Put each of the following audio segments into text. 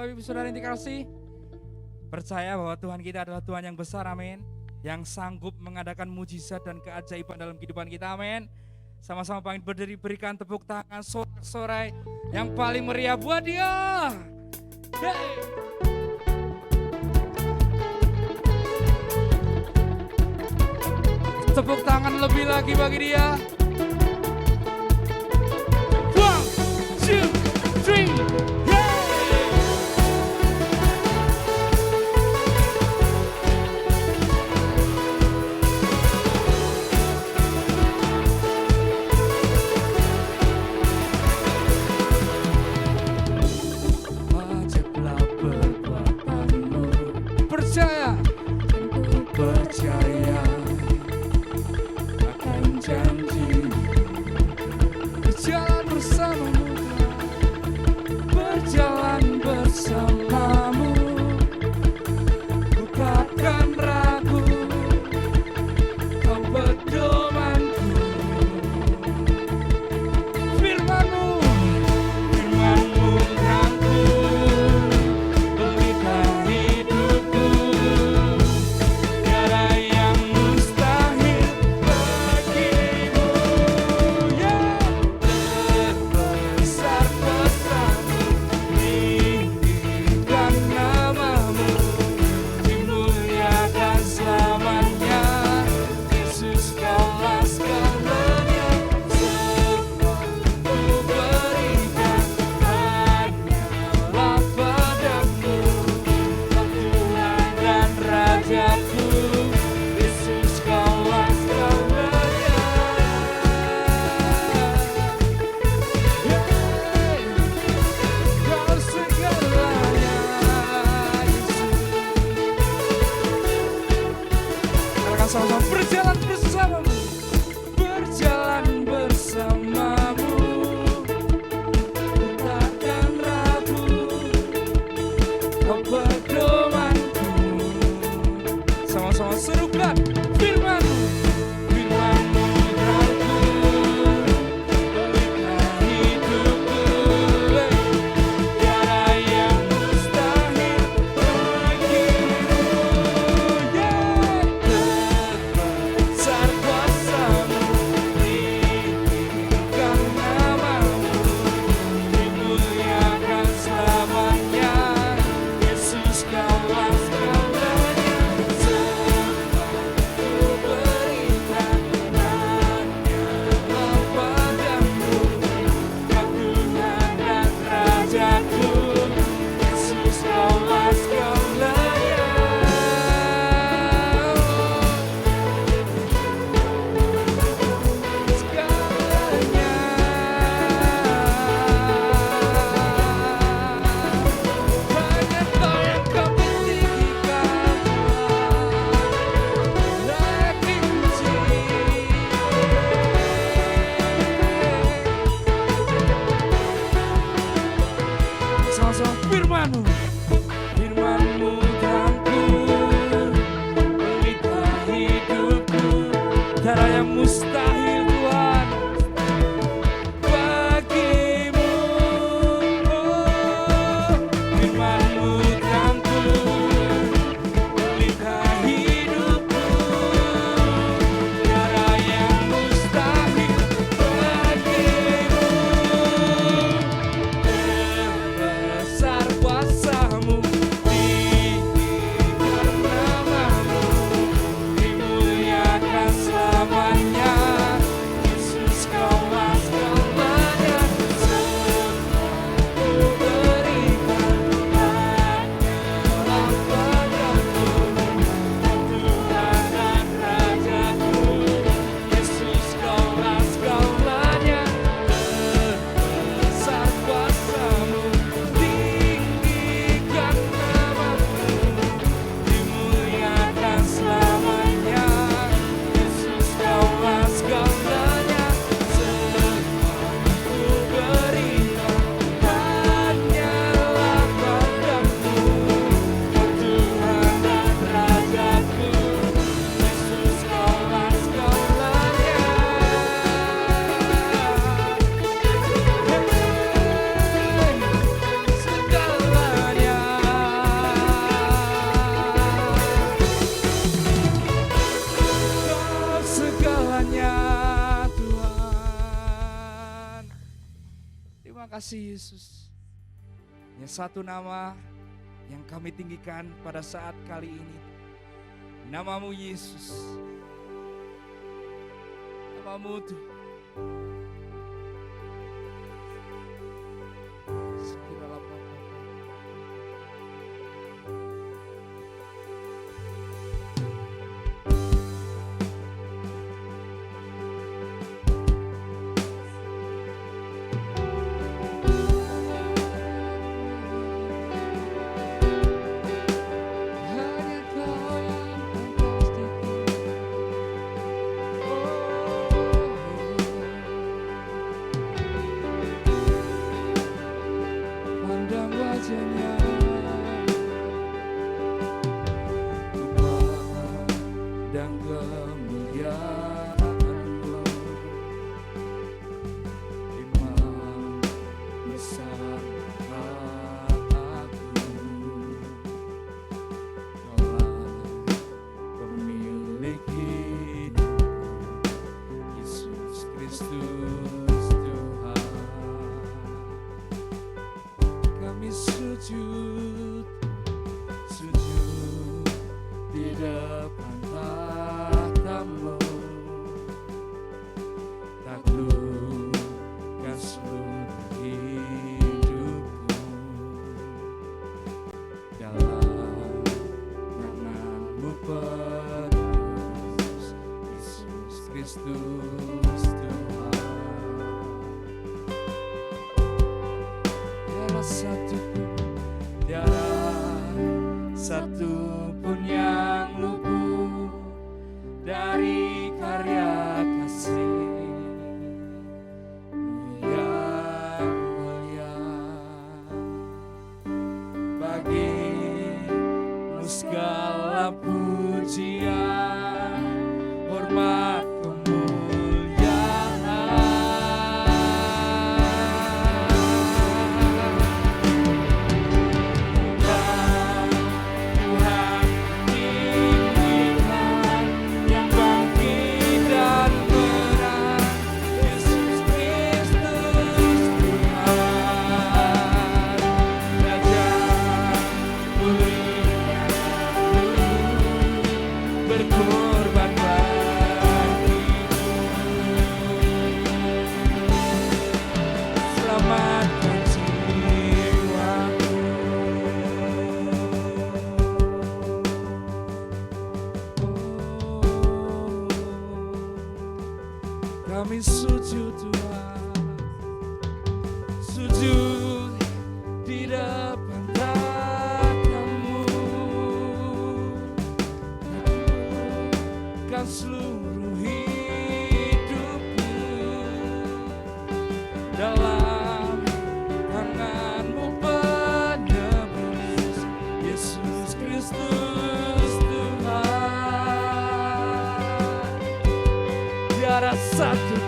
Bapak Ibu Saudara yang dikasihi, percaya bahwa Tuhan kita adalah Tuhan yang besar, amin. Yang sanggup mengadakan mujizat dan keajaiban dalam kehidupan kita, amin. Sama-sama pangin berdiri, berikan tepuk tangan sorak-sorai yang paling meriah buat dia. Yeay. Tepuk tangan lebih lagi bagi dia. 1, 2, 3, wajiblah perbuatanmu. Percaya, percaya akan janji. Berjalan bersamamu, berjalan bersamamu. Bukakan ragu, kau pedomanku. Firman-Mu, firman-Mu rangkul, pelita hidupku. Tiada yang mustahil bagimu. Ya, terbesar pesanmu, tinggikan namamu, dimuliakan selamanya. Yesus, Kaulah segalanya, semua ku berikan hanyalah padamu. Kau Tuhan dan Rajaku, Yesus, Kaulah segalanya. Kau segalanya, Yesus. Katakan sama-sama, berjalan bersamamu, berjalan bersamamu. Takkan ragu, kau pedomanku. Sama-sama serukan firman-Mu, firman-Mu rangkul, pelita hidupku. Tiada yang mustahil bagimu. kasih Yesus. Hanya satu nama yang kami tinggikan pada saat kali ini. Namamu Yesus. Namamu Tuhan. Sekiralah Bapa. Kami sujud Tuhan, sujud di depan tatamu, kan seluruh hidupku dalam tanganmu penebus, Yesus Kristus Tuhan. Tiada satu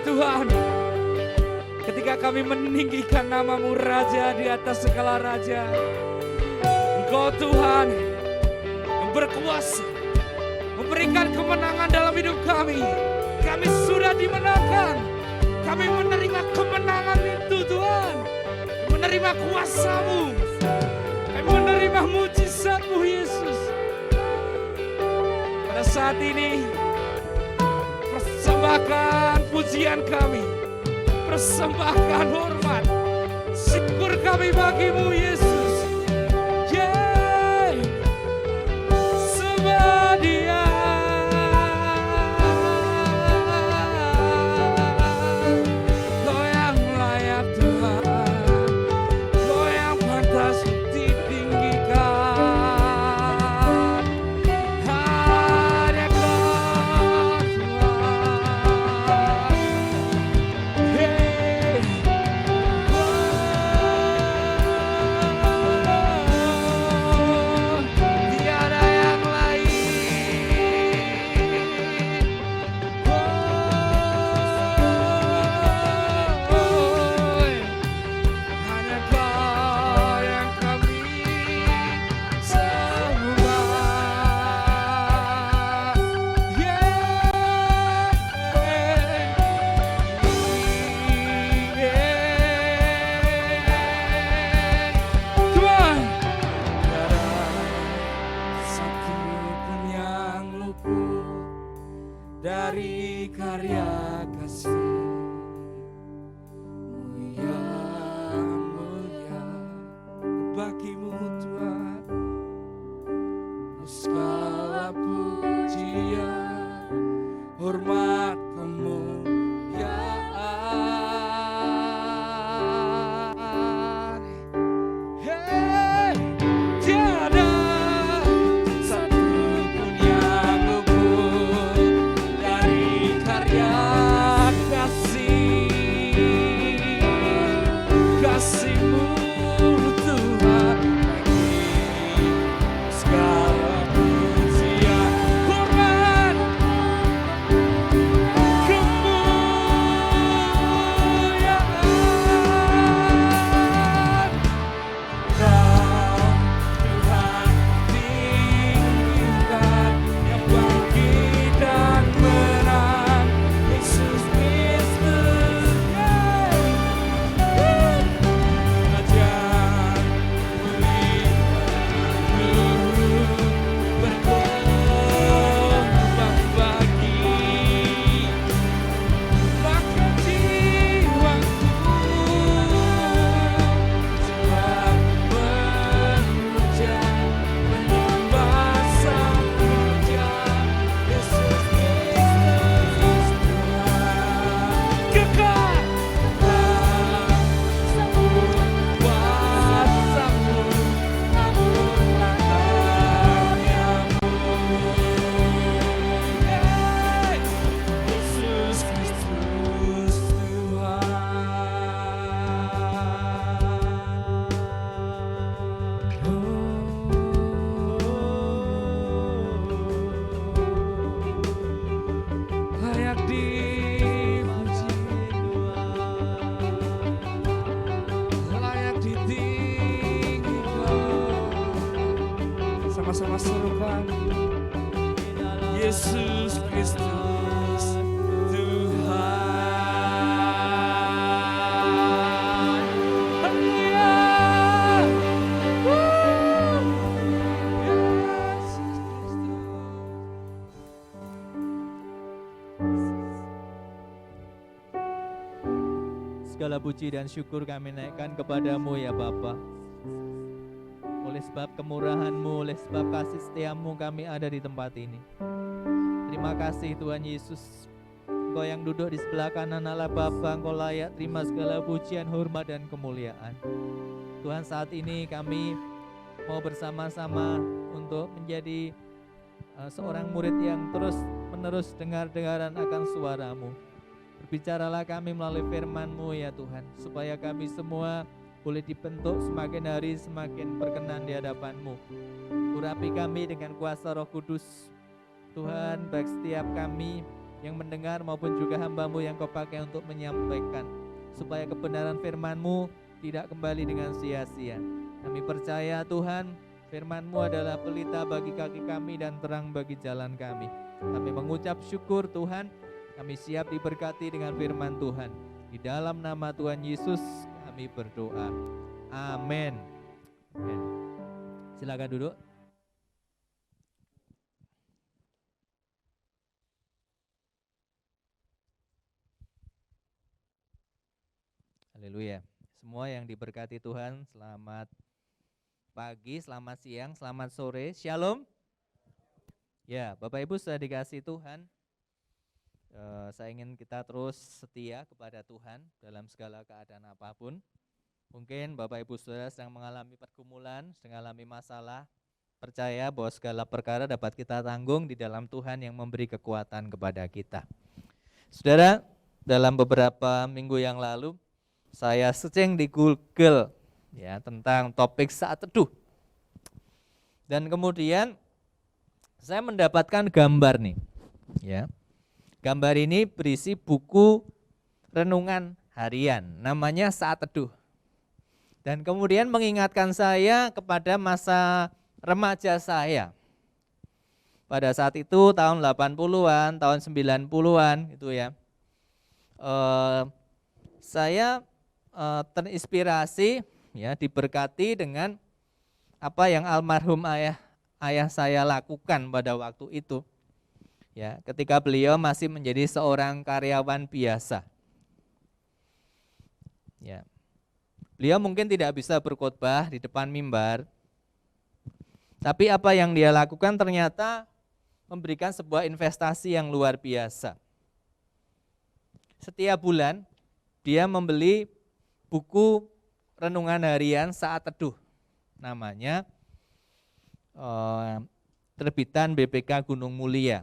Tuhan, ketika kami meninggikan nama-Mu Raja di atas segala raja. Engkau Tuhan yang berkuasa memberikan kemenangan dalam hidup kami. Kami sudah dimenangkan. Kami menerima kemenangan itu Tuhan. Menerima kuasa-Mu. Kami menerima mujizat-Mu Yesus. Pada saat ini persembahkan pujian kami, persembahkan hormat, syukur kami bagi-Mu Yesus. Sembah Dia. Kau yang layak Tuhan, Kau yang pantas ditinggikan. Hanya Kau Tuhan. Hey. Tiada yang lain. Hanya Kau yang kami sembah. Tuhan, tiada satu pun yang luput dari karya kasih-Mu yang mulia. Bagi-Mu Tuhan segala pujian, hormat, kemuliaan. Hey, tiada satu pun yang luput dari karya kasih-Mu Tuhan. Bagi segala pujian, hormat, kemuliaan. Kau Tuhan tinggikan, yang bangkit dan menang, Yesus Kristus. Raja mulia berkorban bagi bahkan jiwaku. Jiwa memuja, menyembah Sang Raja, Yesus Kristus Tuhan. Kekal kuasa-Mu, namun tangannya-Mu. Yesus Kristus Tuhan. Layak dipuji, layak ditinggikan. Sama-sama serukan Yesus Kristus Tuhan. Haleluya. Yesus Kristus. Segala puji dan syukur kami naikkan kepada-Mu ya Bapa. Oleh sebab kemurahan-Mu, oleh sebab kasih setia-Mu kami ada di tempat ini. Terima kasih Tuhan Yesus. Engkau yang duduk di sebelah kanan Allah Bapa, Engkau layak terima segala pujian, hormat dan kemuliaan. Tuhan, saat ini kami mau bersama-sama untuk menjadi seorang murid yang terus-menerus dengar-dengaran akan suara-Mu. Berbicaralah kami melalui firman-Mu ya Tuhan, supaya kami semua boleh dibentuk semakin hari semakin berkenan di hadapan-Mu. Urapi kami dengan kuasa Roh Kudus Tuhan, baik setiap kami yang mendengar maupun juga hamba-Mu yang Kau pakai untuk menyampaikan, supaya kebenaran firman-Mu tidak kembali dengan sia-sia. Kami percaya Tuhan, firman-Mu adalah pelita bagi kaki kami dan terang bagi jalan kami. Kami mengucap syukur Tuhan, kami siap diberkati dengan firman Tuhan. Di dalam nama Tuhan Yesus kami berdoa. Amin. Amin. Silakan duduk. Haleluya. Semua yang diberkati Tuhan, selamat pagi, selamat siang, selamat sore. Shalom. Ya, Bapak Ibu sudah dikasih Tuhan. Saya ingin kita terus setia kepada Tuhan dalam segala keadaan apapun. Mungkin Bapak Ibu Saudara sedang mengalami pergumulan, sedang mengalami masalah. Percaya bahwa segala perkara dapat kita tanggung di dalam Tuhan yang memberi kekuatan kepada kita. Saudara, dalam beberapa minggu yang lalu saya searching di Google ya tentang topik saat teduh. Dan kemudian saya mendapatkan gambar nih. Ya. Gambar ini berisi buku renungan harian, namanya Saat Teduh. Dan kemudian mengingatkan saya kepada masa remaja saya. Pada saat itu tahun 80-an, tahun 90-an gitu ya. Saya terinspirasi ya, diberkati dengan apa yang almarhum ayah saya lakukan pada waktu itu. Ya, ketika beliau masih menjadi seorang karyawan biasa. Ya. Beliau mungkin tidak bisa berkhotbah di depan mimbar. Tapi apa yang dia lakukan ternyata memberikan sebuah investasi yang luar biasa. Setiap bulan dia membeli buku renungan harian Saat Teduh, namanya terbitan BPK Gunung Mulia.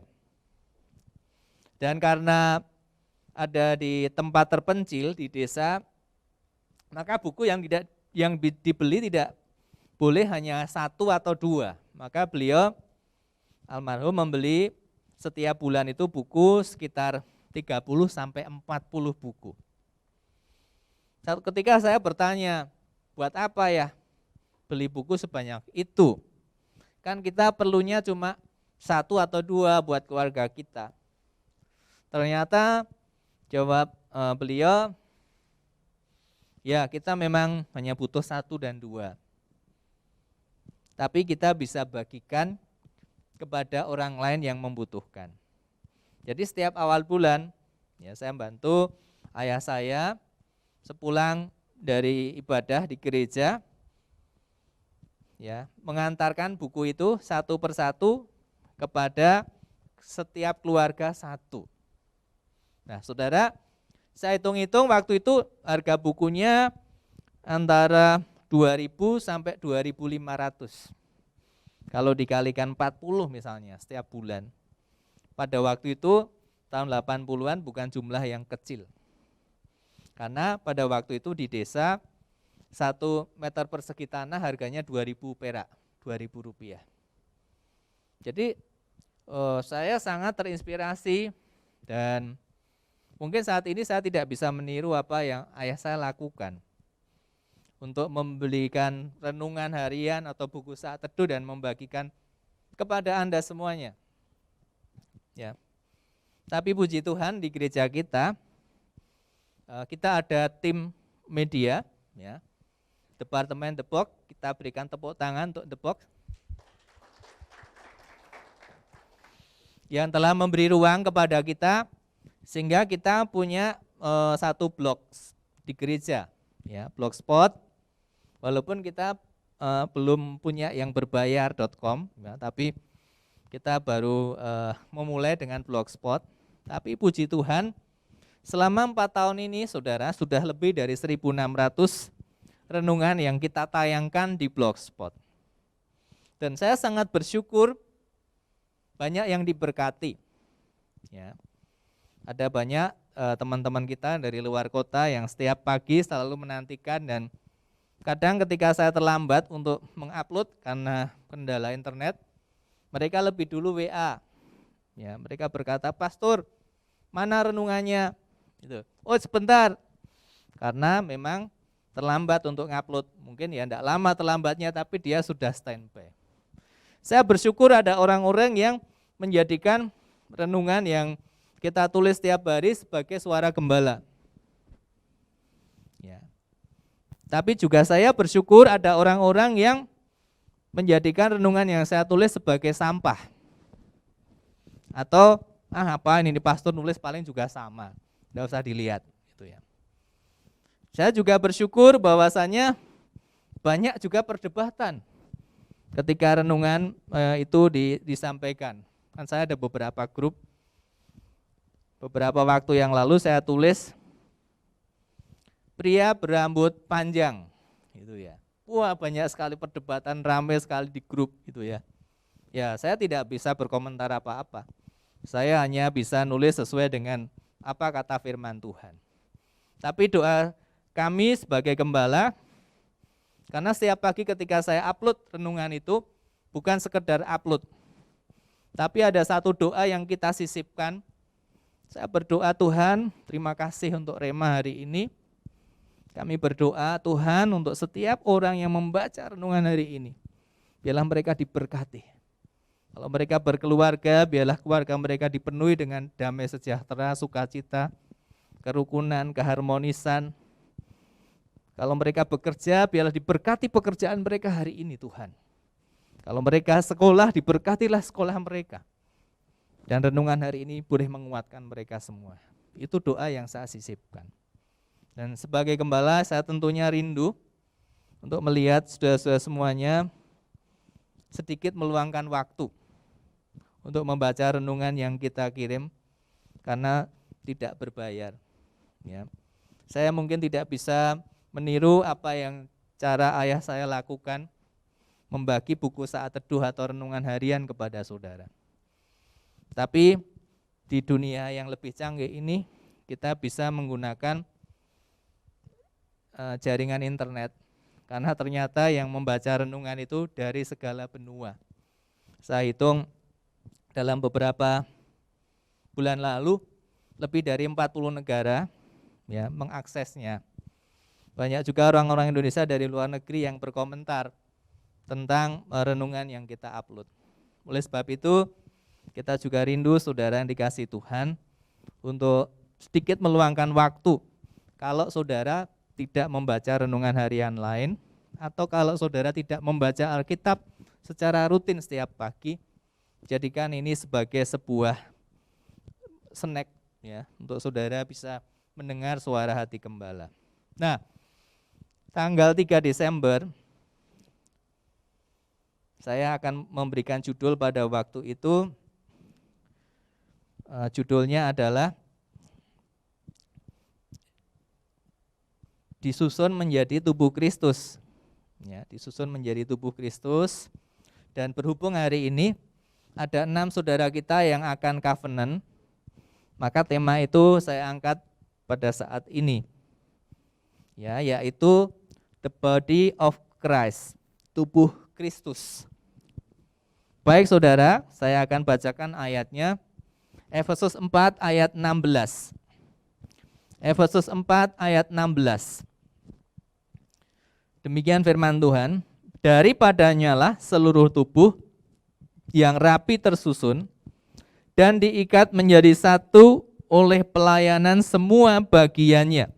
Dan karena ada di tempat terpencil di desa, maka buku yang dibeli tidak boleh hanya 1 atau 2. Maka beliau almarhum membeli setiap bulan itu buku sekitar 30 sampai 40 buku. Satu ketika saya bertanya, buat apa ya beli buku sebanyak itu? Kan kita perlunya cuma 1 atau 2 buat keluarga kita. Ternyata jawab beliau, ya kita memang hanya butuh 1 dan 2. Tapi kita bisa bagikan kepada orang lain yang membutuhkan. Jadi setiap awal bulan, ya saya bantu ayah saya sepulang dari ibadah di gereja, ya mengantarkan buku itu satu persatu kepada setiap keluarga 1. Nah, saudara, saya hitung-hitung waktu itu harga bukunya antara 2.000 sampai 2.500. Kalau dikalikan 40 misalnya setiap bulan. Pada waktu itu tahun 80-an bukan jumlah yang kecil. Karena pada waktu itu di desa 1 meter persegi tanah harganya 2.000 perak, 2.000 rupiah. Jadi saya sangat terinspirasi dan mungkin saat ini saya tidak bisa meniru apa yang ayah saya lakukan untuk membelikan renungan harian atau buku Saat Teduh dan membagikan kepada Anda semuanya. Ya. Tapi puji Tuhan di gereja kita ada tim media, ya, Departemen The Box. Kita berikan tepuk tangan untuk The Box yang telah memberi ruang kepada kita sehingga kita punya satu blog di gereja, ya, blogspot. Walaupun kita belum punya yang berbayar.com, ya, tapi kita baru memulai dengan blogspot. Tapi puji Tuhan, selama 4 tahun ini saudara sudah lebih dari 1.600 renungan yang kita tayangkan di blogspot. Dan saya sangat bersyukur banyak yang diberkati. Ya. Ada banyak teman-teman kita dari luar kota yang setiap pagi selalu menantikan, dan kadang ketika saya terlambat untuk mengupload karena kendala internet, mereka lebih dulu WA. Ya, mereka berkata, "Pastor, Mana renungannya? Gitu. Oh sebentar, karena memang terlambat untuk ngupload. Mungkin ya enggak lama terlambatnya, tapi dia sudah standby. Saya bersyukur ada orang-orang yang menjadikan renungan yang kita tulis setiap hari sebagai suara gembala. Ya. Tapi juga saya bersyukur ada orang-orang yang menjadikan renungan yang saya tulis sebagai sampah. Atau apa ini pastor nulis paling juga sama, enggak usah dilihat gitu ya. Saya juga bersyukur bahwasannya banyak juga perdebatan ketika renungan itu disampaikan. Kan saya ada beberapa grup, beberapa waktu yang lalu saya tulis pria berambut panjang gitu ya. Wah, banyak sekali perdebatan, ramai sekali di grup gitu ya. Ya, saya tidak bisa berkomentar apa-apa. Saya hanya bisa nulis sesuai dengan apa kata firman Tuhan. Tapi doa kami sebagai gembala, karena setiap pagi ketika saya upload renungan itu bukan sekedar upload, tapi ada satu doa yang kita sisipkan. Saya berdoa, Tuhan, terima kasih untuk Rema hari ini. Kami berdoa, Tuhan, untuk setiap orang yang membaca renungan hari ini, biarlah mereka diberkati. Kalau mereka berkeluarga, biarlah keluarga mereka dipenuhi dengan damai sejahtera, sukacita, kerukunan, keharmonisan. Kalau mereka bekerja, biarlah diberkati pekerjaan mereka hari ini Tuhan. Kalau mereka sekolah, diberkatilah sekolah mereka. Dan renungan hari ini boleh menguatkan mereka semua. Itu doa yang saya sisipkan. Dan sebagai gembala, saya tentunya rindu untuk melihat saudara-saudara semuanya sedikit meluangkan waktu untuk membaca renungan yang kita kirim karena tidak berbayar. Ya. Saya mungkin tidak bisa meniru apa yang cara ayah saya lakukan, membagi buku saat teduh atau renungan harian kepada saudara. Tapi di dunia yang lebih canggih ini kita bisa menggunakan jaringan internet, karena ternyata yang membaca renungan itu dari segala benua. Saya hitung dalam beberapa bulan lalu lebih dari 40 negara ya mengaksesnya. Banyak juga orang-orang Indonesia dari luar negeri yang berkomentar tentang renungan yang kita upload. Oleh sebab itu kita juga rindu saudara yang dikasihi Tuhan untuk sedikit meluangkan waktu. Kalau saudara tidak membaca renungan harian lain, atau kalau saudara tidak membaca Alkitab secara rutin setiap pagi, jadikan ini sebagai sebuah snack ya, untuk saudara bisa mendengar suara hati gembala. Nah, tanggal 3 Desember saya akan memberikan judul pada waktu itu. Judulnya adalah disusun menjadi tubuh Kristus. Ya, disusun menjadi tubuh Kristus. Dan berhubung hari ini ada 6 saudara kita yang akan covenant, maka tema itu saya angkat pada saat ini. Ya, yaitu the body of Christ, tubuh Kristus. Baik saudara, saya akan bacakan ayatnya. Efesus 4 ayat 16. Efesus 4 ayat 16. Demikian firman Tuhan, daripadanya lah seluruh tubuh yang rapi tersusun dan diikat menjadi satu oleh pelayanan semua bagiannya,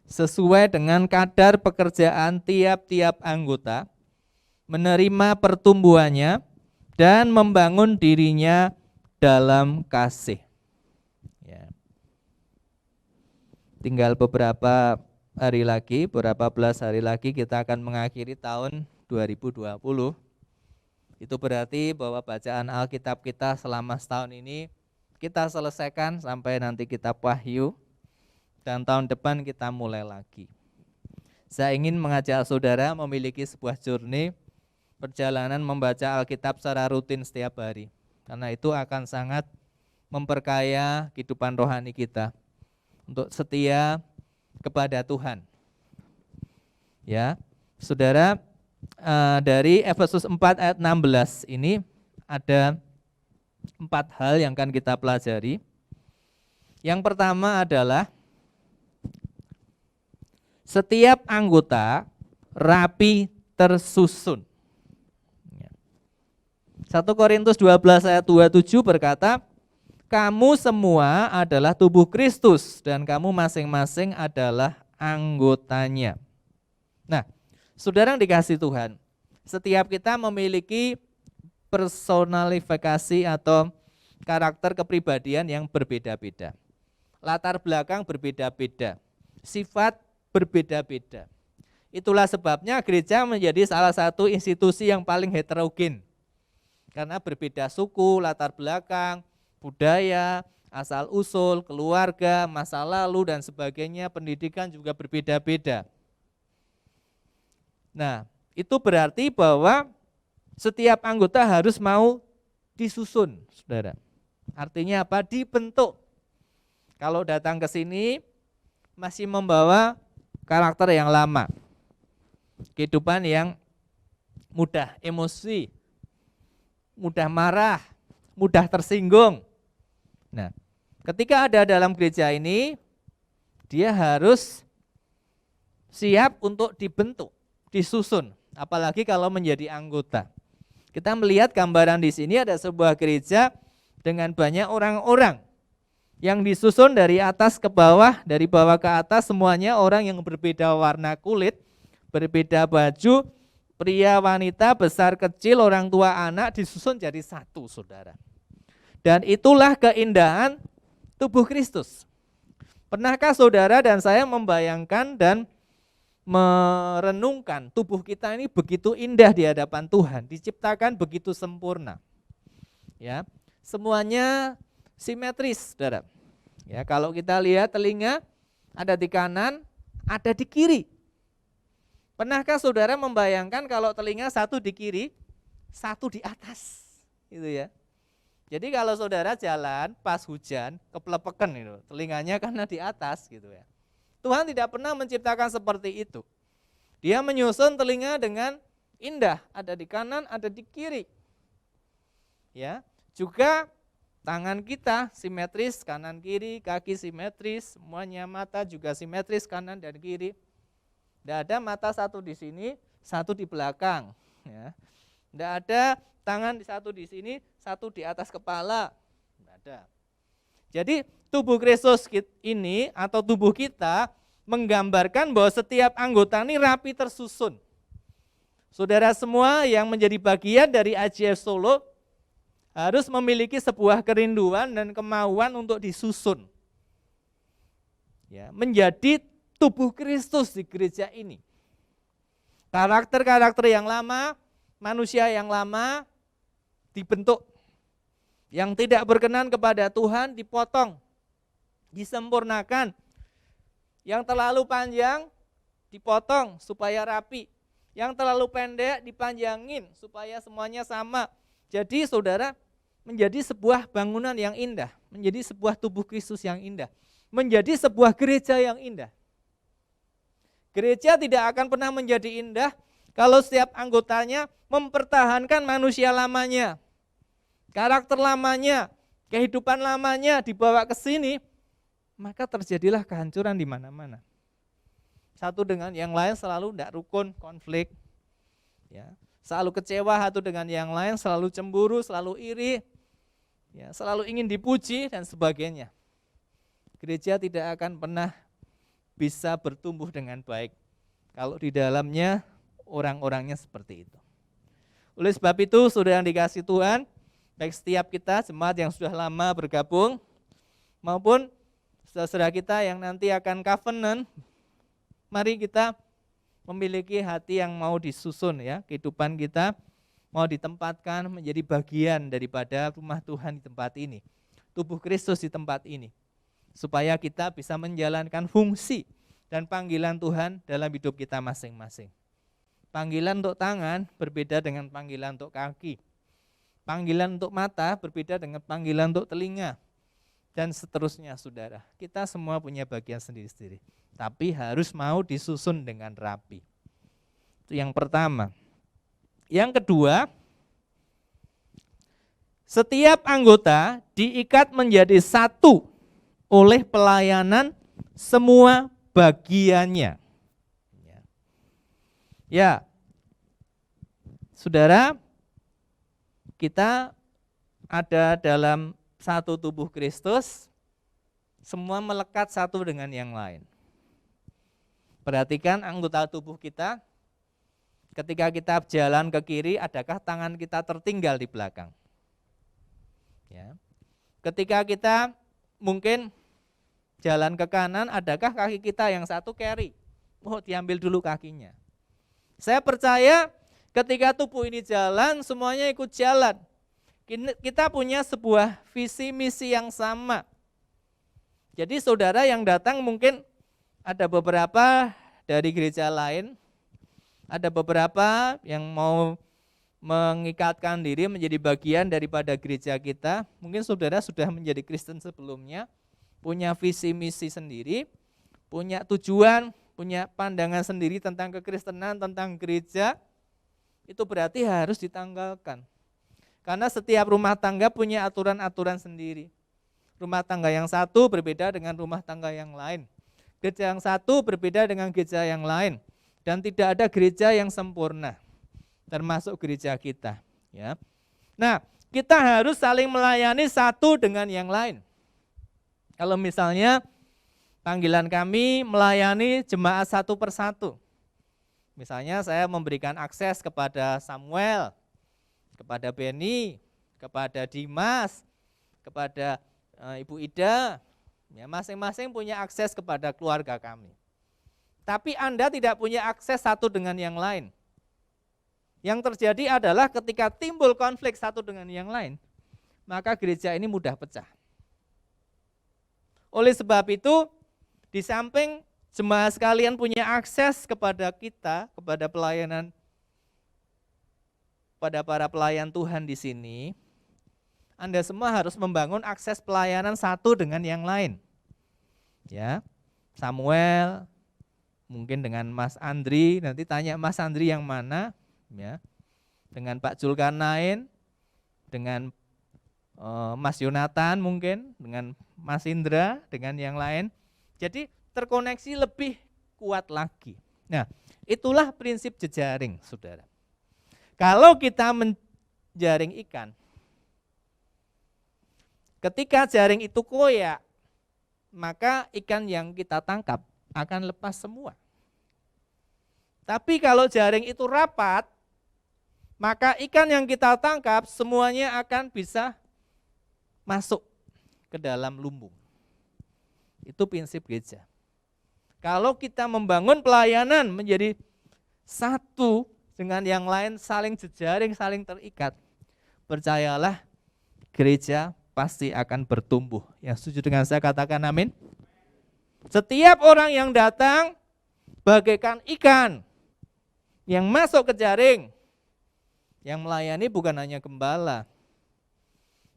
sesuai dengan kadar pekerjaan tiap-tiap anggota, menerima pertumbuhannya dan membangun dirinya dalam kasih. Ya. Tinggal beberapa hari lagi, beberapa belas hari lagi kita akan mengakhiri tahun 2020. Itu berarti bahwa bacaan Alkitab kita selama setahun ini kita selesaikan sampai nanti kitab Wahyu, dan tahun depan kita mulai lagi. Saya ingin mengajak saudara memiliki sebuah journey perjalanan membaca Alkitab secara rutin setiap hari, karena itu akan sangat memperkaya kehidupan rohani kita untuk setia kepada Tuhan. Ya, saudara, dari Efesus 4 ayat 16 ini ada 4 hal yang akan kita pelajari. Yang pertama adalah setiap anggota rapi tersusun. 1 Korintus 12 ayat 27 berkata, kamu semua adalah tubuh Kristus dan kamu masing-masing adalah anggotanya. Nah, saudara yang dikasihi Tuhan, setiap kita memiliki personalifikasi atau karakter kepribadian yang berbeda-beda. Latar belakang berbeda-beda, sifat berbeda-beda. Itulah sebabnya gereja menjadi salah satu institusi yang paling heterogen. Karena berbeda suku, latar belakang, budaya, asal-usul, keluarga, masa lalu dan sebagainya, pendidikan juga berbeda-beda. Nah, itu berarti bahwa setiap anggota harus mau disusun, saudara. Artinya apa? Dibentuk. Kalau datang ke sini masih membawa karakter yang lama, kehidupan yang mudah emosi, mudah marah, mudah tersinggung. Nah, ketika ada dalam gereja ini, dia harus siap untuk dibentuk, disusun, apalagi kalau menjadi anggota. Kita melihat gambaran di sini ada sebuah gereja dengan banyak orang-orang yang disusun dari atas ke bawah, dari bawah ke atas, semuanya orang yang berbeda warna kulit, berbeda baju, pria, wanita, besar, kecil, orang tua, anak disusun jadi satu, saudara. Dan itulah keindahan tubuh Kristus. Pernahkah saudara dan saya membayangkan dan merenungkan tubuh kita ini begitu indah di hadapan Tuhan, diciptakan begitu sempurna. Ya, semuanya simetris, saudara. Ya, kalau kita lihat telinga ada di kanan, ada di kiri. Pernahkah saudara membayangkan kalau telinga satu di kiri, satu di atas, gitu ya? Jadi kalau saudara jalan pas hujan, keplepekan itu, telinganya karena di atas, gitu ya. Tuhan tidak pernah menciptakan seperti itu. Dia menyusun telinga dengan indah, ada di kanan, ada di kiri. Ya, juga tangan kita simetris, kanan kiri, kaki simetris, semuanya, mata juga simetris, kanan dan kiri. Tidak ada mata satu di sini, satu di belakang. Ya. Tidak ada tangan satu di sini, satu di atas kepala. Tidak ada. Jadi tubuh Kristus ini atau tubuh kita menggambarkan bahwa setiap anggota ini rapi tersusun. Saudara semua yang menjadi bagian dari IJF Solo harus memiliki sebuah kerinduan dan kemauan untuk disusun. Ya, menjadi tubuh Kristus di gereja ini. Karakter-karakter yang lama, manusia yang lama dibentuk. Yang tidak berkenan kepada Tuhan dipotong, disempurnakan. Yang terlalu panjang dipotong supaya rapi. Yang terlalu pendek dipanjangin supaya semuanya sama. Jadi saudara, menjadi sebuah bangunan yang indah, menjadi sebuah tubuh Kristus yang indah, menjadi sebuah gereja yang indah. Gereja tidak akan pernah menjadi indah kalau setiap anggotanya mempertahankan manusia lamanya. Karakter lamanya, kehidupan lamanya dibawa ke sini, maka terjadilah kehancuran di mana-mana. Satu dengan yang lain selalu tidak rukun, konflik. Ya, selalu kecewa satu dengan yang lain, selalu cemburu, selalu iri, ya, selalu ingin dipuji dan sebagainya. Gereja tidak akan pernah bisa bertumbuh dengan baik kalau di dalamnya orang-orangnya seperti itu. Oleh sebab itu, saudara yang dikasihi Tuhan, baik setiap kita jemaat yang sudah lama bergabung maupun saudara kita yang nanti akan covenant, mari kita memiliki hati yang mau disusun, ya, kehidupan kita mau ditempatkan menjadi bagian daripada rumah Tuhan di tempat ini, tubuh Kristus di tempat ini, supaya kita bisa menjalankan fungsi dan panggilan Tuhan dalam hidup kita masing-masing. Panggilan untuk tangan berbeda dengan panggilan untuk kaki. Panggilan untuk mata berbeda dengan panggilan untuk telinga. Dan seterusnya, saudara. Kita semua punya bagian sendiri-sendiri. Tapi harus mau disusun dengan rapi. Itu yang pertama. Yang kedua, setiap anggota diikat menjadi satu oleh pelayanan semua bagiannya. Ya, saudara, kita ada dalam satu tubuh Kristus, semua melekat satu dengan yang lain. Perhatikan anggota tubuh kita, ketika kita jalan ke kiri, adakah tangan kita tertinggal di belakang? Ya. Ketika kita mungkin jalan ke kanan, adakah kaki kita yang satu carry? Oh, diambil dulu kakinya. Saya percaya ketika tubuh ini jalan, semuanya ikut jalan. Kita punya sebuah visi misi yang sama. Jadi saudara yang datang mungkin ada beberapa dari gereja lain, ada beberapa yang mau mengikatkan diri menjadi bagian daripada gereja kita. Mungkin saudara sudah menjadi Kristen sebelumnya, punya visi misi sendiri, punya tujuan, punya pandangan sendiri tentang kekristenan, tentang gereja. Itu berarti harus ditanggalkan. Karena setiap rumah tangga punya aturan-aturan sendiri. Rumah tangga yang satu berbeda dengan rumah tangga yang lain. Gereja yang satu berbeda dengan gereja yang lain. Dan tidak ada gereja yang sempurna, termasuk gereja kita. Ya. Nah, kita harus saling melayani satu dengan yang lain. Kalau misalnya panggilan kami melayani jemaat satu persatu. Misalnya saya memberikan akses kepada Samuel, kepada Benny, kepada Dimas, kepada Ibu Ida. Ya, masing-masing punya akses kepada keluarga kami. Tapi Anda tidak punya akses satu dengan yang lain. Yang terjadi adalah ketika timbul konflik satu dengan yang lain, maka gereja ini mudah pecah. Oleh sebab itu, di samping jemaat sekalian punya akses kepada kita, kepada pelayanan, pada para pelayan Tuhan di sini, Anda semua harus membangun akses pelayanan satu dengan yang lain. Ya, Samuel, mungkin dengan Mas Andri, nanti tanya Mas Andri yang mana, ya, dengan Pak Zulkarnain, dengan Mas Yonatan mungkin, dengan Mas Indra, dengan yang lain. Jadi terkoneksi lebih kuat lagi. Nah, itulah prinsip jejaring, saudara. Kalau kita menjaring ikan, ketika jaring itu koyak, maka ikan yang kita tangkap akan lepas semua. Tapi kalau jaring itu rapat, maka ikan yang kita tangkap semuanya akan bisa masuk ke dalam lumbung. Itu prinsip gereja. Kalau kita membangun pelayanan menjadi satu dengan yang lain, saling jejaring, saling terikat, percayalah gereja pasti akan bertumbuh. Yang setuju dengan saya katakan amin. Setiap orang yang datang bagaikan ikan yang masuk ke jaring. Yang melayani bukan hanya gembala.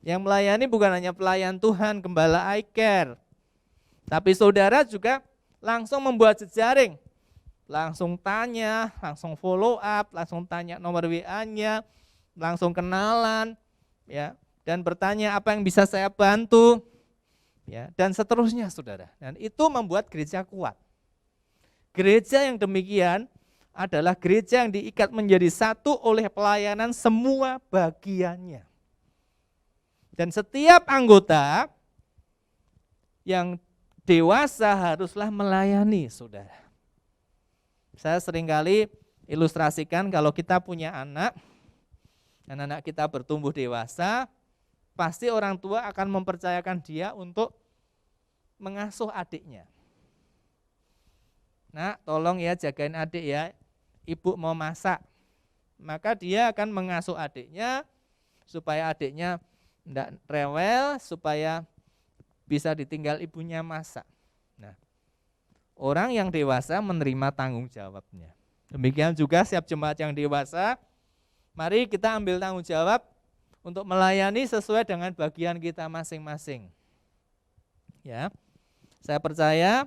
Yang melayani bukan hanya pelayan Tuhan, gembala iCare. Tapi saudara juga langsung membuat jejaring. Langsung tanya, langsung follow up, langsung tanya nomor WA-nya, langsung kenalan, ya, dan bertanya apa yang bisa saya bantu, ya, dan seterusnya, saudara. Dan itu membuat gereja kuat. Gereja yang demikian adalah gereja yang diikat menjadi satu oleh pelayanan semua bagiannya. Dan setiap anggota yang dewasa haruslah melayani, saudara. Saya seringkali ilustrasikan kalau kita punya anak, dan anak kita bertumbuh dewasa, pasti orang tua akan mempercayakan dia untuk mengasuh adiknya. Nah, tolong ya jagain adik ya, ibu mau masak. Maka dia akan mengasuh adiknya supaya adiknya tidak rewel, supaya bisa ditinggal ibunya masak. Nah, orang yang dewasa menerima tanggung jawabnya. Demikian juga setiap jemaat yang dewasa, mari kita ambil tanggung jawab untuk melayani sesuai dengan bagian kita masing-masing. Ya, saya percaya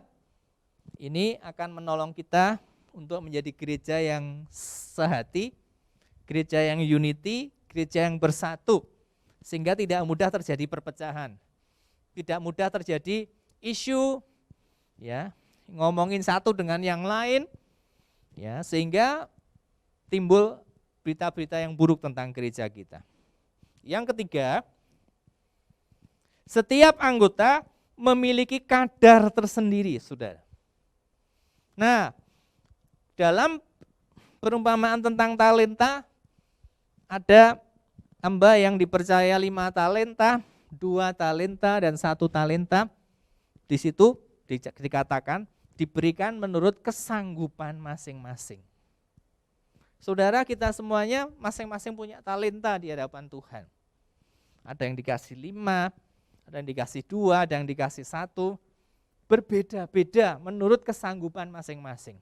ini akan menolong kita untuk menjadi gereja yang sehati, gereja yang unity, gereja yang bersatu, sehingga tidak mudah terjadi perpecahan, tidak mudah terjadi isu, ya, ngomongin satu dengan yang lain, ya, sehingga timbul berita-berita yang buruk tentang gereja kita. Yang ketiga, setiap anggota memiliki kadar tersendiri, saudara. Nah, dalam perumpamaan tentang talenta, ada hamba yang dipercaya 5 talenta, 2 talenta, dan 1 talenta. Di situ dikatakan diberikan menurut kesanggupan masing-masing. Saudara, kita semuanya masing-masing punya talenta di hadapan Tuhan. Ada yang dikasih 5, ada yang dikasih 2, ada yang dikasih 1. Berbeda-beda menurut kesanggupan masing-masing.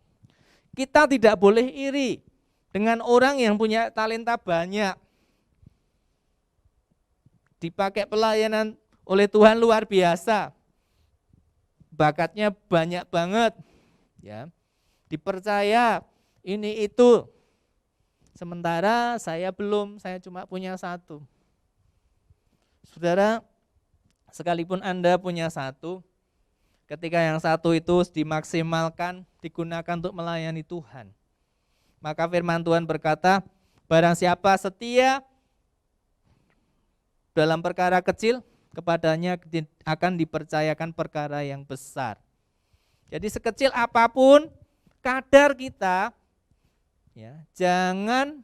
Kita tidak boleh iri dengan orang yang punya talenta banyak. Dipakai pelayanan oleh Tuhan luar biasa. Bakatnya banyak banget. Ya. Dipercaya ini itu. Sementara saya belum, saya cuma punya 1. Saudara, sekalipun Anda punya 1, ketika yang 1 itu dimaksimalkan, digunakan untuk melayani Tuhan, maka firman Tuhan berkata, barang siapa setia dalam perkara kecil, kepadanya akan dipercayakan perkara yang besar. Jadi sekecil apapun kadar kita, ya, jangan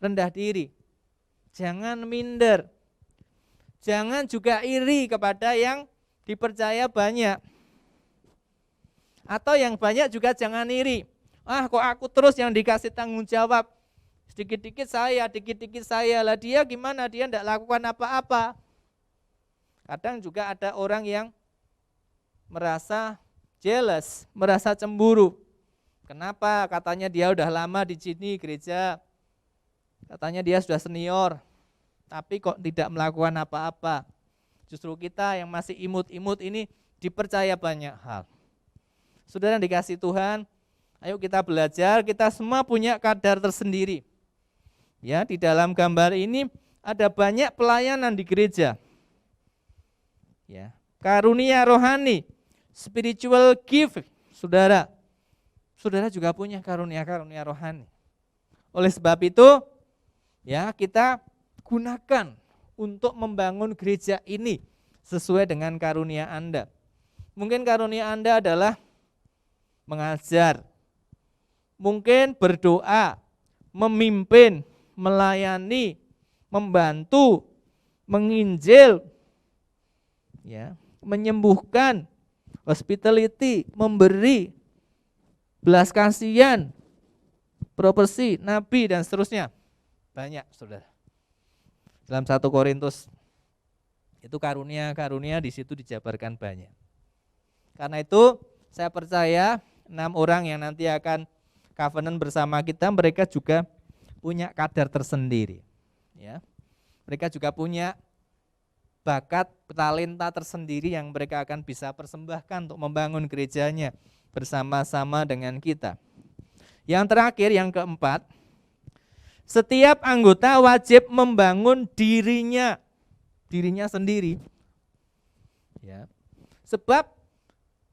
rendah diri, jangan minder, jangan juga iri kepada yang dipercaya banyak. Atau yang banyak juga jangan iri. Ah, kok aku terus yang dikasih tanggung jawab, dikit-dikit saya, lah dia gimana, dia tidak lakukan apa-apa. Kadang juga ada orang yang merasa jealous, merasa cemburu. Kenapa? Katanya dia udah lama di sini gereja, katanya dia sudah senior, tapi kok tidak melakukan apa-apa. Justru kita yang masih imut-imut ini dipercaya banyak hal. Saudara yang dikasih Tuhan, ayo kita belajar, kita semua punya kadar tersendiri. Ya, di dalam gambar ini ada banyak pelayanan di gereja. Ya, karunia rohani, spiritual gift, saudara. Saudara juga punya karunia-karunia rohani. Oleh sebab itu, ya, kita gunakan untuk membangun gereja ini sesuai dengan karunia Anda. Mungkin karunia Anda adalah mengajar, mungkin berdoa, memimpin, melayani, membantu, menginjil, ya, menyembuhkan, hospitality, memberi, belas kasihan, profesi, nabi, dan seterusnya. Banyak, saudara. Dalam 1 Korintus itu karunia-karunia di situ dijabarkan banyak. Karena itu saya percaya 6 orang yang nanti akan covenant bersama kita, mereka juga punya kadar tersendiri. Ya. Mereka juga punya bakat, talenta tersendiri yang mereka akan bisa persembahkan untuk membangun gerejanya bersama-sama dengan kita. Yang terakhir, yang keempat, setiap anggota wajib membangun dirinya sendiri. Ya. Sebab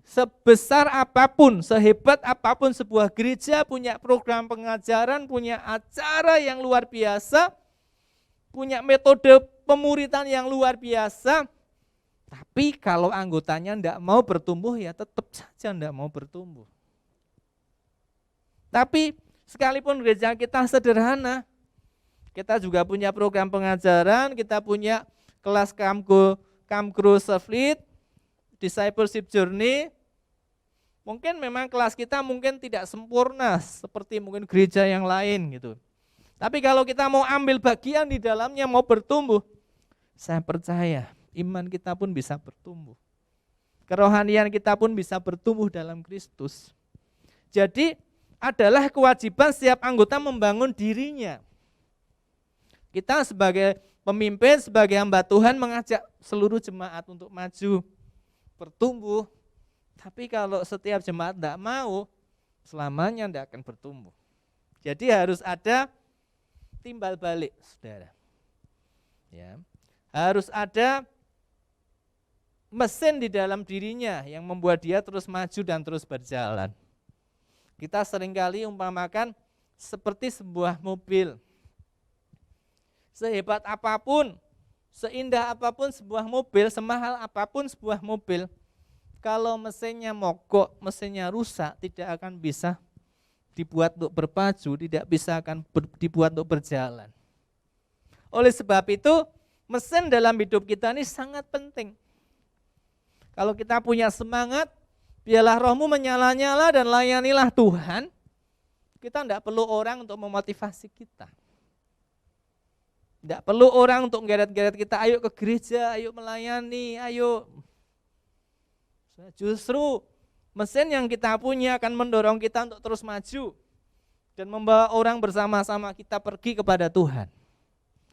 sebesar apapun, sehebat apapun sebuah gereja punya program pengajaran, punya acara yang luar biasa, punya metode pemuritan yang luar biasa, tapi kalau anggotanya tidak mau bertumbuh, ya tetap saja tidak mau bertumbuh. Tapi sekalipun gereja kita sederhana, kita juga punya program pengajaran, kita punya kelas Come Grow Serve, Discipleship Journey. Mungkin memang kelas kita mungkin tidak sempurna seperti mungkin gereja yang lain gitu. Tapi kalau kita mau ambil bagian di dalamnya, mau bertumbuh, saya percaya iman kita pun bisa bertumbuh. Kerohanian kita pun bisa bertumbuh dalam Kristus. Jadi adalah kewajiban setiap anggota membangun dirinya. Kita sebagai pemimpin, sebagai hamba Tuhan mengajak seluruh jemaat untuk maju, bertumbuh. Tapi kalau setiap jemaat tidak mau, selamanya tidak akan bertumbuh. Jadi harus ada timbal balik, saudara. Ya, harus ada mesin di dalam dirinya yang membuat dia terus maju dan terus berjalan. Kita seringkali umpamakan seperti sebuah mobil. Sehebat apapun, seindah apapun sebuah mobil, semahal apapun sebuah mobil, kalau mesinnya mogok, mesinnya rusak, tidak akan bisa dibuat untuk berpacu, tidak bisa dibuat untuk berjalan. Oleh sebab itu, mesin dalam hidup kita ini sangat penting. Kalau kita punya semangat, biarlah rohmu menyala-nyala dan layanilah Tuhan. Kita tidak perlu orang untuk memotivasi kita. Tidak perlu orang untuk menggeret-geret kita, ayo ke gereja, ayo melayani, ayo. Justru mesin yang kita punya akan mendorong kita untuk terus maju dan membawa orang bersama-sama kita pergi kepada Tuhan.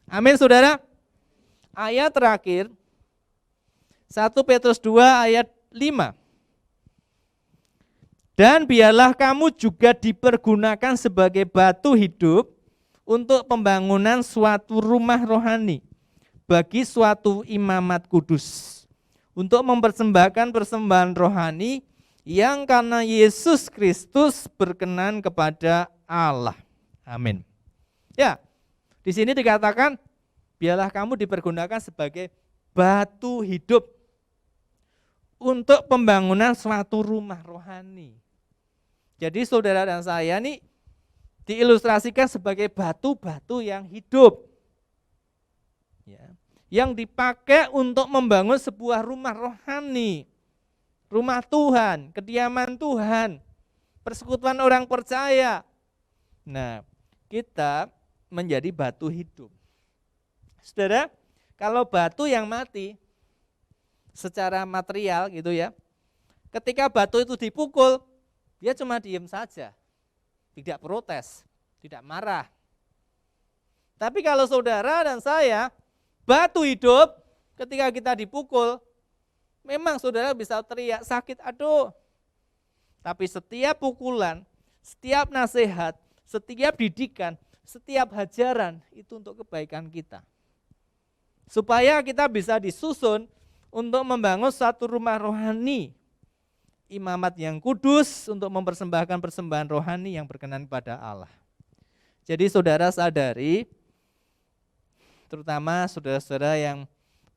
Amin, saudara. Ayat terakhir, 1 Petrus 2 ayat 5. Dan biarlah kamu juga dipergunakan sebagai batu hidup untuk pembangunan suatu rumah rohani bagi suatu imamat kudus, untuk mempersembahkan persembahan rohani yang karena Yesus Kristus berkenan kepada Allah. Amin. Ya, di sini dikatakan biarlah kamu dipergunakan sebagai batu hidup untuk pembangunan suatu rumah rohani. Jadi saudara dan saya nih diilustrasikan sebagai batu-batu yang hidup, ya, yang dipakai untuk membangun sebuah rumah rohani, rumah Tuhan, kediaman Tuhan, persekutuan orang percaya. Nah, kita menjadi batu hidup. Saudara, kalau batu yang mati secara material gitu ya, ketika batu itu dipukul, dia cuma diem saja, tidak protes, tidak marah. Tapi kalau saudara dan saya, batu hidup, ketika kita dipukul, memang saudara bisa teriak sakit, aduh. Tapi setiap pukulan, setiap nasihat, setiap didikan, setiap hajaran, itu untuk kebaikan kita. Supaya kita bisa disusun untuk membangun satu rumah rohani, imamat yang kudus untuk mempersembahkan persembahan rohani yang berkenan kepada Allah. Jadi saudara sadari, terutama saudara-saudara yang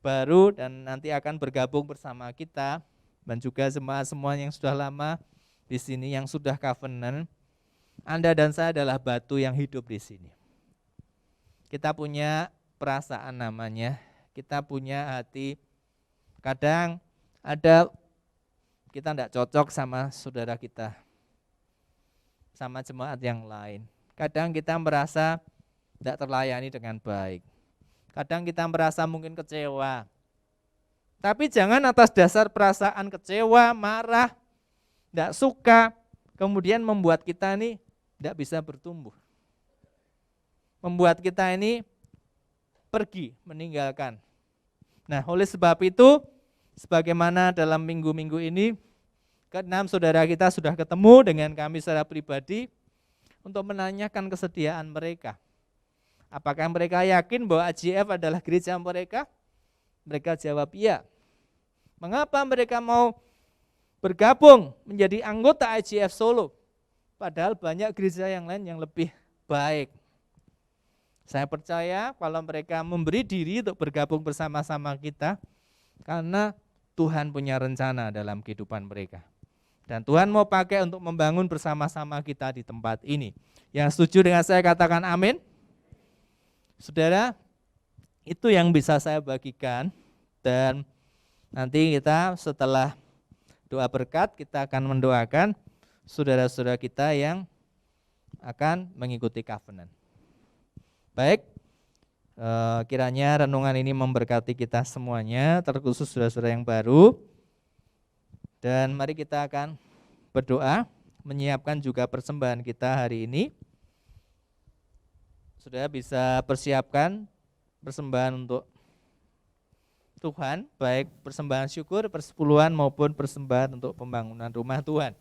baru dan nanti akan bergabung bersama kita, dan juga semua yang sudah lama di sini yang sudah covenant, Anda dan saya adalah batu yang hidup di sini. Kita punya perasaan namanya, kita punya hati. Kadang ada kita tidak cocok sama saudara kita, sama jemaat yang lain. Kadang kita merasa tidak terlayani dengan baik. Kadang kita merasa mungkin kecewa. Tapi jangan atas dasar perasaan kecewa, marah, tidak suka, kemudian membuat kita ini tidak bisa bertumbuh. Membuat kita ini pergi, meninggalkan. Nah, oleh sebab itu, sebagaimana dalam minggu-minggu ini, ke-6 saudara kita sudah ketemu dengan kami secara pribadi untuk menanyakan kesediaan mereka. Apakah mereka yakin bahwa AJF adalah gereja mereka? Mereka jawab iya. Mengapa mereka mau bergabung menjadi anggota AJF Solo? Padahal banyak gereja yang lain yang lebih baik. Saya percaya kalau mereka memberi diri untuk bergabung bersama-sama kita, karena Tuhan punya rencana dalam kehidupan mereka. Dan Tuhan mau pakai untuk membangun bersama-sama kita di tempat ini. Yang setuju dengan saya katakan amin. Saudara, itu yang bisa saya bagikan. Dan nanti kita setelah doa berkat, kita akan mendoakan saudara-saudara kita yang akan mengikuti covenant. Baik, kiranya renungan ini memberkati kita semuanya, terkhusus saudara-saudara yang baru. Dan mari kita akan berdoa, menyiapkan juga persembahan kita hari ini. Sudah bisa persiapkan persembahan untuk Tuhan, baik persembahan syukur, persepuluhan maupun persembahan untuk pembangunan rumah Tuhan.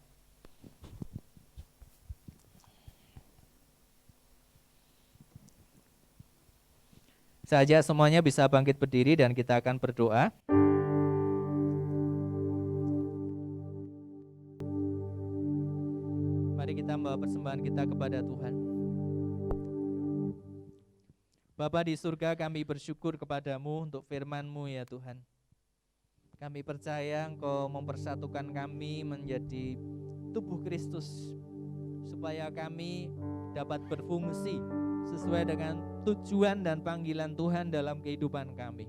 Saja semuanya bisa bangkit berdiri dan kita akan berdoa. Mari kita membawa persembahan kita kepada Tuhan. Bapa di surga, kami bersyukur kepadamu untuk firman-Mu ya Tuhan. Kami percaya Engkau mempersatukan kami menjadi tubuh Kristus, supaya kami dapat berfungsi sesuai dengan tujuan dan panggilan Tuhan dalam kehidupan kami,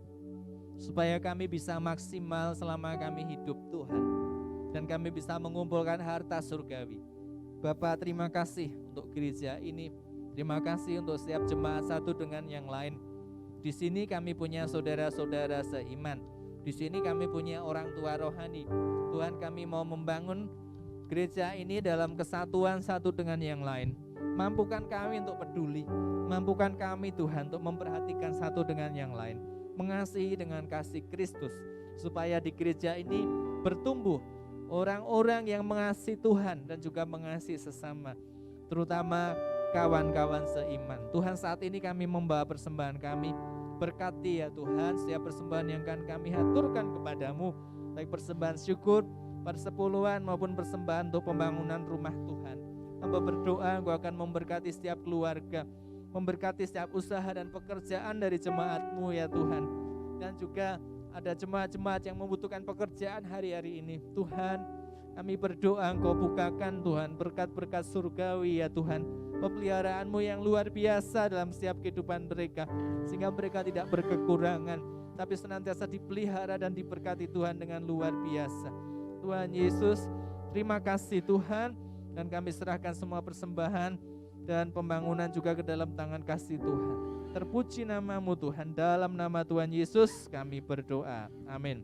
supaya kami bisa maksimal selama kami hidup Tuhan, dan kami bisa mengumpulkan harta surgawi. Bapa, terima kasih untuk gereja ini. Terima kasih untuk setiap jemaat satu dengan yang lain. Di sini kami punya saudara-saudara seiman. Di sini kami punya orang tua rohani. Tuhan, kami mau membangun gereja ini dalam kesatuan satu dengan yang lain. Mampukan kami untuk peduli. Mampukan kami Tuhan untuk memperhatikan satu dengan yang lain. Mengasihi dengan kasih Kristus. Supaya di gereja ini bertumbuh orang-orang yang mengasihi Tuhan dan juga mengasihi sesama. Terutama kawan-kawan seiman. Tuhan, saat ini kami membawa persembahan kami. Berkati ya Tuhan setiap persembahan yang akan kami haturkan kepadamu, baik persembahan syukur, persepuluhan maupun persembahan untuk pembangunan rumah Tuhan. Hamba berdoa Engkau akan memberkati setiap keluarga, memberkati setiap usaha dan pekerjaan dari jemaat-Mu ya Tuhan. Dan juga ada jemaat-jemaat yang membutuhkan pekerjaan hari-hari ini. Tuhan, kami berdoa Engkau bukakan Tuhan berkat-berkat surgawi ya Tuhan, pemeliharaanmu yang luar biasa dalam setiap kehidupan mereka, sehingga mereka tidak berkekurangan, tapi senantiasa dipelihara dan diberkati Tuhan dengan luar biasa. Tuhan Yesus, terima kasih Tuhan, dan kami serahkan semua persembahan dan pembangunan juga ke dalam tangan kasih Tuhan. Terpuji namamu Tuhan, dalam nama Tuhan Yesus kami berdoa, amin.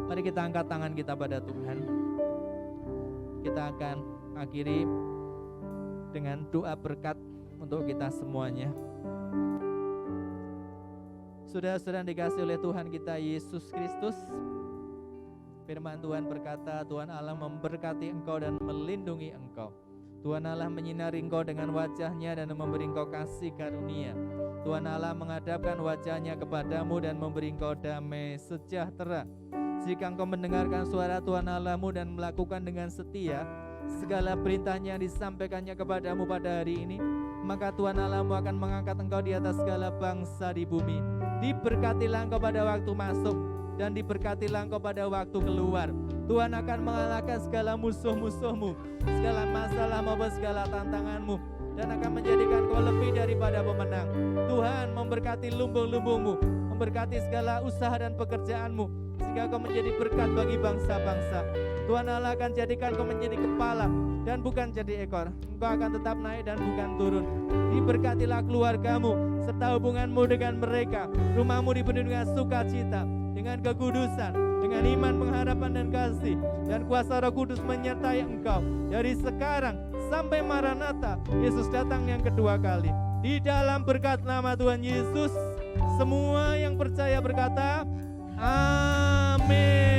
Mari kita angkat tangan kita pada Tuhan. Kita akan akhiri dengan doa berkat untuk kita semuanya. Saudara-saudara dikasih oleh Tuhan kita Yesus Kristus, firman Tuhan berkata, Tuhan Allah memberkati engkau dan melindungi engkau. Tuhan Allah menyinari engkau dengan wajahnya dan memberi engkau kasih karunia. Tuhan Allah menghadapkan wajahnya kepadamu dan memberi engkau damai sejahtera. Jika engkau mendengarkan suara Tuhan Allahmu dan melakukan dengan setia segala perintahnya yang disampaikannya kepadamu pada hari ini, maka Tuhan Allahmu akan mengangkat engkau di atas segala bangsa di bumi. Diberkatilah engkau pada waktu masuk dan diberkatilah engkau pada waktu keluar. Tuhan akan mengalahkan segala musuh-musuhmu, segala masalah maupun segala tantanganmu, dan akan menjadikan kau lebih daripada pemenang. Tuhan memberkati lumbung-lumbungmu, memberkati segala usaha dan pekerjaanmu, sehingga kau menjadi berkat bagi bangsa-bangsa. Tuhan Allah akan jadikan kau menjadi kepala dan bukan jadi ekor. Engkau akan tetap naik dan bukan turun. Diberkatilah keluargamu serta hubunganmu dengan mereka. Rumahmu dipenuhi dengan sukacita, dengan kekudusan, dengan iman, pengharapan dan kasih. Dan kuasa Roh Kudus menyertai engkau dari sekarang sampai Maranatha, Yesus datang yang kedua kali. Di dalam berkat nama Tuhan Yesus, semua yang percaya berkata, amin.